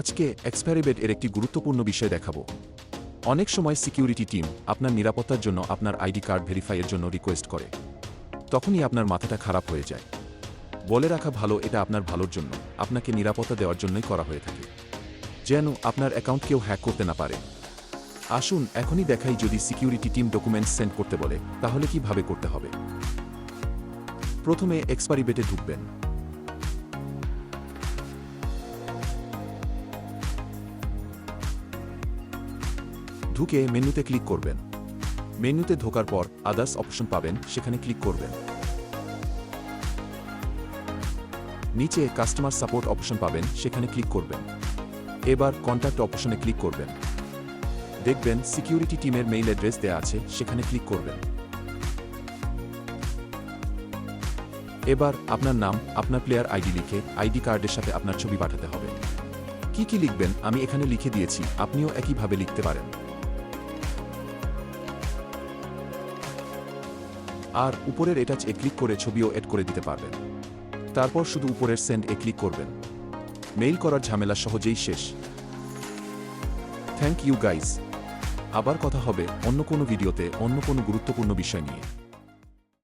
আজকে এক্সপেরিবেট এর একটি গুরুত্বপূর্ণ বিষয় দেখাবো। অনেক সময় সিকিউরিটি টিম আপনার নিরাপত্তার জন্য আপনার আইডি কার্ড ভেরিফাইয়ের জন্য রিকোয়েস্ট করে। তখনই আপনার মাথাটা খারাপ হয়ে যায়। বলে রাখা ভালো, এটা আপনার ভালোর জন্য, আপনাকে নিরাপত্তা দেওয়ার জন্যই করা হয়ে থাকে, যেন আপনার অ্যাকাউন্ট কেউ হ্যাক করতে না পারে। আসুন এখনই দেখাই, যদি সিকিউরিটি টিম ডকুমেন্টস সেন্ড করতে বলে তাহলে কিভাবে করতে হবে। প্রথমে এক্সপেরিবেটে ঢুকবেন। ঢুকে মেনুতে ক্লিক করবেন। মেনুতে ঢোকার পর আদার্স অপশন পাবেন, সেখানে ক্লিক করবেন। নিচে কাস্টমার সাপোর্ট অপশন পাবেন, সেখানে ক্লিক করবেন। এবার কন্ট্যাক্ট অপশনে ক্লিক করবেন। দেখবেন সিকিউরিটি টিমের মেইল অ্যাড্রেস দেয়া আছে, সেখানে ক্লিক করবেন। এবার আপনার নাম, আপনার প্লেয়ার আইডি লিখে আইডি কার্ডের সাথে আপনার ছবি পাঠাতে হবে। কি কি লিখবেন আমি এখানে লিখে দিয়েছি, আপনিও একইভাবে লিখতে পারেন। আর উপরের অ্যাটাচ এ ক্লিক করে ছবিও এড করে দিতে পারবেন। তারপর শুধু উপরের সেন্ড এ ক্লিক করবেন। মেইল করার ঝামেলা সহজেই শেষ। Thank you guys. আবার কথা হবে অন্য কোনো ভিডিওতে অন্য কোনো গুরুত্বপূর্ণ বিষয় নিয়ে।